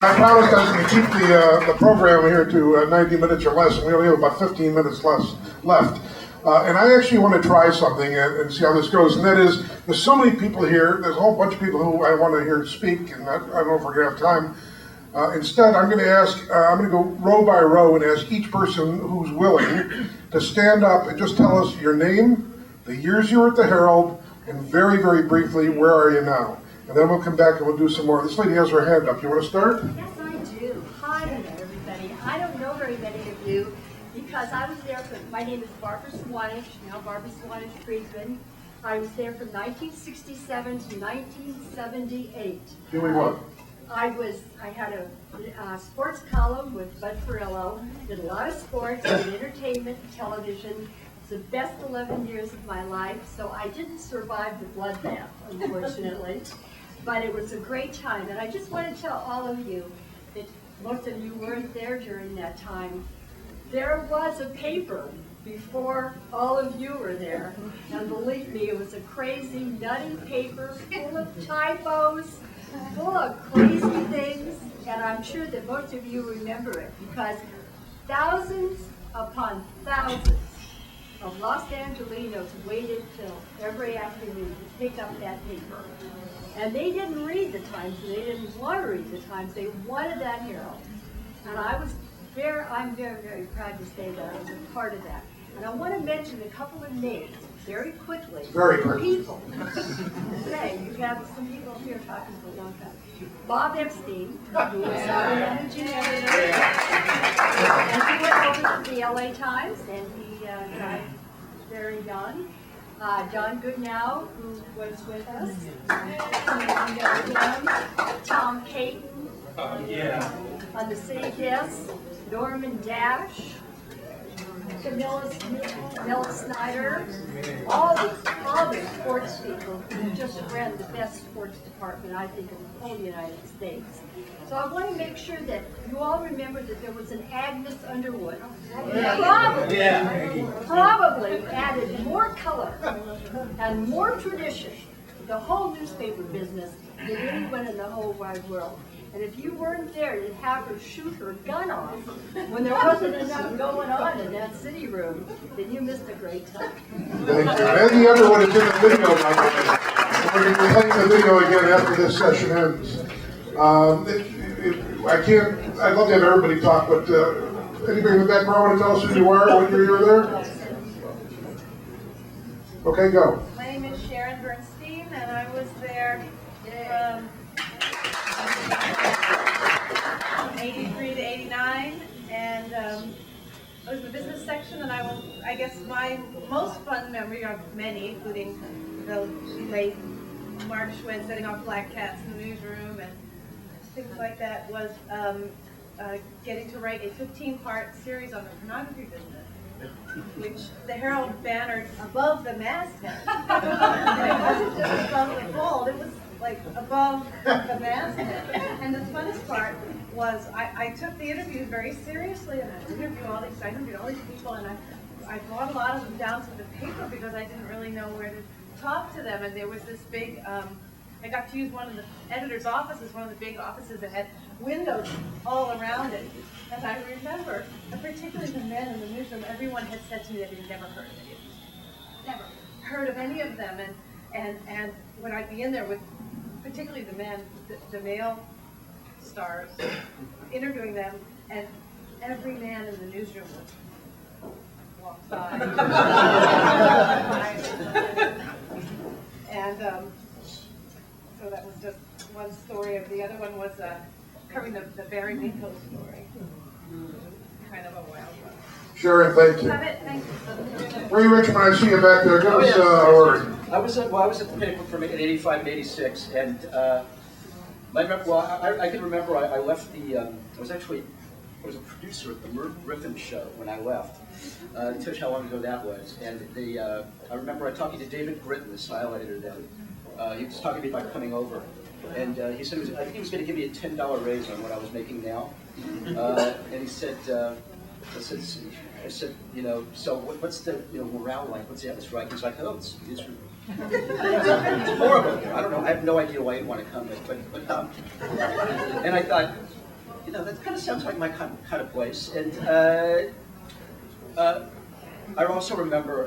I promised I was going to keep the program here to 90 minutes or less, and we only have about 15 minutes left. And I actually want to try something and see how this goes, and that is, there's so many people here, there's a whole bunch of people who I want to hear speak, and I don't know if we're going to have time. Instead, I'm going to go row by row and ask each person who's willing to stand up and just tell us your name, the years you were at the Herald, and very, very briefly, where are you now? And then we'll come back and we'll do some more. This lady has her hand up. You want to start? Yes, I do. Hi there, everybody. I don't know very many of you because I was there my name is Barbara Swanich, now Barbara Swanich Friedman. I was there from 1967 to 1978. Doing what? I had a sports column with Bud Ferrillo, did a lot of sports, did entertainment, television. It's the best 11 years of my life, so I didn't survive the bloodbath, unfortunately. But it was a great time, and I just want to tell all of you that most of you weren't there during that time. There was a paper before all of you were there, and believe me, it was a crazy, nutty paper full of typos, full of crazy things, and I'm sure that most of you remember it because thousands upon thousands of Los Angelenos waited till every afternoon to pick up that paper. And they didn't read the Times, and they didn't want to read the Times. They wanted that Herald. And I'm very, very proud to say that I was a part of that. And I want to mention a couple of names very quickly. Very quickly. People. Say, you have some people here talking for a long time. Bob Epstein, who was our managing editor, and he went over to the LA Times, and he died very young. John Goodnow, who was with us, Tom Payton on the city desk, Norman Dash, Camilla Snyder, all the sports people who just ran the best sports department, I think, in the whole United States. So I want to make sure that you all remember that there was an Agnes Underwood. Probably added more color and more tradition to the whole newspaper business than anyone in the whole wide world. And if you weren't there to have her shoot her gun off when there wasn't enough going on in that city room, then you missed a great time. Thank you. And the other one is in the video, by the way. We're going to be playing the video again after this session ends. I'd love to have everybody talk, but anybody in the back row want to tell us who you are, what year you were there? Okay, go. My name is Sharon Bernstein, and I was there from 83 to 89, and I was in the business section, and I guess my most fun memory of many, including the late Mark Schwinn setting off black cats in the newsroom and things like that, was getting to write a 15-part series on the pornography business, which the Herald bannered above the masthead. And it wasn't just above the fold, it was like above the masthead. And the funnest part was I took the interviews very seriously, and I interviewed all these people, and I brought a lot of them down to the paper because I didn't really know where to talk to them. And there was this big, I got to use one of the editor's offices, one of the big offices that had windows all around it. And I remember, particularly the men in the newsroom, everyone had said to me that they'd never heard of any of these. Never heard of any of them. And when I'd be in there with particularly the men, the male stars, interviewing them, and every man in the newsroom would walk by. And so that was just one story. The other one was covering the Barry Minko story. Kind of a wild one. Sharon, thank you. Have it? Thank you. Ray Richmond, I see you back there. Give us a word. I was at the paper from 85 and 86, and I can remember I left I was a producer at the Merv Griffin show when I left. To tell you how long ago that was. And I remember talking to David Britton, the style editor then. He was talking to me about coming over. And he said, I think he was going to give me a $10 raise on what I was making now. And he said, I said, so what's the morale like? What's the atmosphere like? He's like, oh, it's horrible. I don't know. I have no idea why you'd want to come, but come. And I thought, you know, that kind of sounds like my kind of place. And I also remember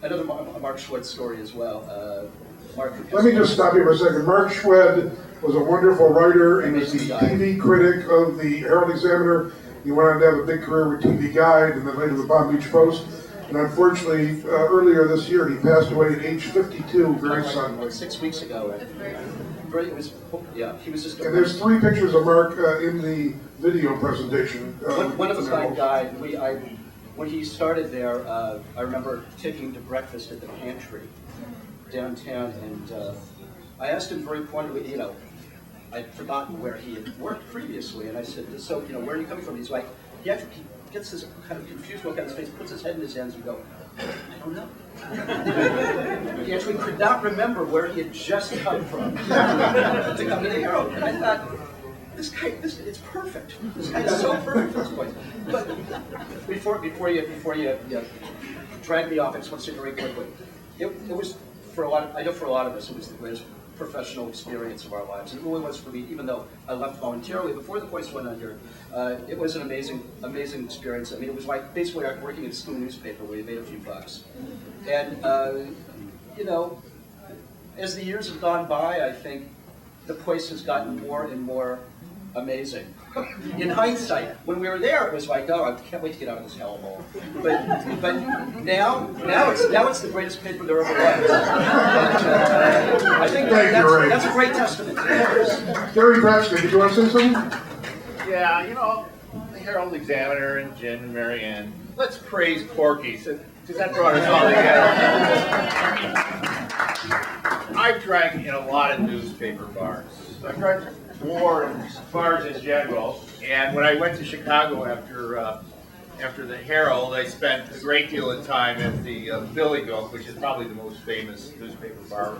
another Mark Schwartz story as well. Let me just stop you for a second. Mark Schwed was a wonderful writer. He was the TV critic of the Herald Examiner. He went on to have a big career with TV Guide and then later the Palm Beach Post. And unfortunately, earlier this year, he passed away at age 52, very suddenly. 6 weeks ago. He was just. And there's 3 pictures of Mark in the video presentation. One of a kind guy. When he started there, I remember taking him to breakfast at the pantry downtown, and I asked him very pointedly, you know, I'd forgotten where he had worked previously, and I said, so, you know, where are you coming from? He's like, he gets this kind of confused look on his face, puts his head in his hands and goes, I don't know. He actually could not remember where he had just come from to come to the Herald. And I thought, this guy, it's perfect. This guy is so perfect for this place. But before you drag me off, I just want to say very quickly, it was, for a lot of us, it was the greatest professional experience of our lives. It really was for me, even though I left voluntarily before the place went under. It was an amazing experience. I mean, it was like basically like working at a school newspaper where you made a few bucks. And, you know, as the years have gone by, I think the place has gotten more and more amazing. In hindsight, when we were there, it was like, oh, I can't wait to get out of this hellhole. But now it's the greatest paper there ever was. I think that's a great testament. Gary Braxton, did you want to say something? Yeah, you know, the Herald Examiner and Jen and Mary Ann, let's praise Porky, because that brought us all together. I drank in a lot of newspaper bars. I drank more bars in general, and when I went to Chicago after the Herald, I spent a great deal of time at the Billy Goat, which is probably the most famous newspaper bar.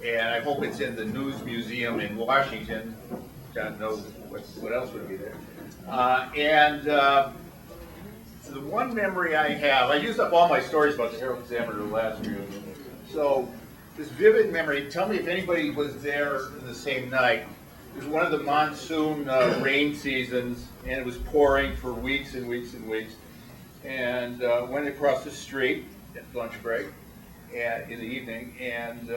And I hope it's in the News Museum in Washington. God knows what else would be there. The one memory I have, I used up all my stories about the Herald Examiner last year. So this vivid memory, tell me if anybody was there the same night. It was one of the monsoon rain seasons, and it was pouring for weeks and weeks and weeks. And went across the street at lunch break in the evening, and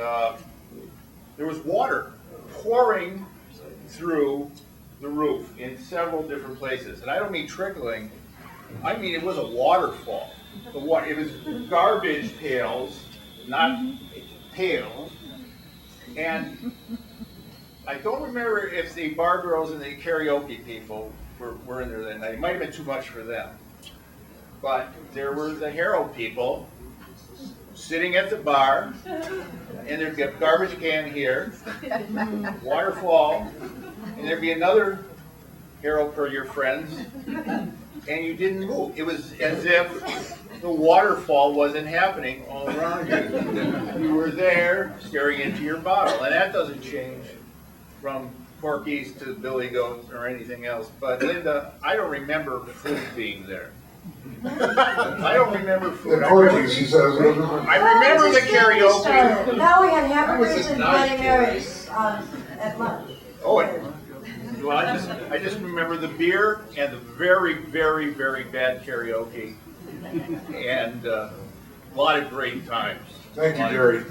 there was water pouring through the roof in several different places. And I don't mean trickling, I mean it was a waterfall. It was garbage pails, not pails. And I don't remember if the bar girls and the karaoke people were in there that night. It might have been too much for them. But there were the Herald people sitting at the bar, and there'd be a garbage can here, waterfall, and there'd be another Herald for your friends, and you didn't move. It was as if the waterfall wasn't happening all around you. You were there staring into your bottle, and that doesn't change from Porky's to Billy Goat or anything else. But Linda, I don't remember food being there. I don't remember food. The Porky's, he says. I remember the karaoke. No, we had hamburgers and Bloody Marys at lunch. Oh, well, I just remember the beer and the very, very, very bad karaoke, and a lot of great times. Thank you, Gary.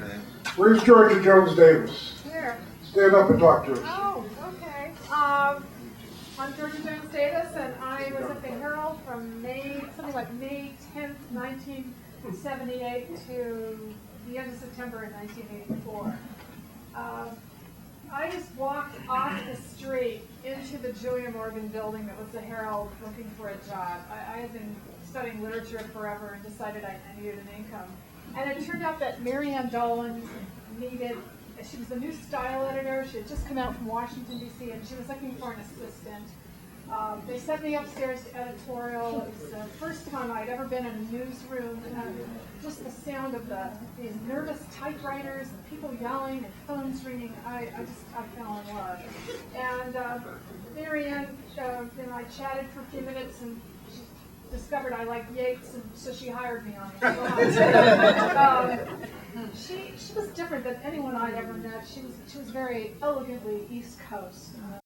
Where's Georgia Jones Davis? Here. Stand up and talk to us. Oh, okay. I'm Georgia Jones Davis, and I was at the Herald from May 10th, 1978 to the end of September in 1984. I just walked off the street into the Julia Morgan building that was the Herald looking for a job. I had been studying literature forever and decided I needed an income. And it turned out that Mary Ann Dolan she was the new style editor. She had just come out from Washington, D.C., and she was looking for an assistant. They sent me upstairs to editorial. It was the first time I'd ever been in a newsroom. Just the sound of these nervous typewriters, and people yelling, and phones ringing. I fell in love. And Mary Ann, I chatted for a few minutes, and she discovered I liked Yates, and so she hired me on it. She was different than anyone I'd ever met. She was very elegantly East Coast.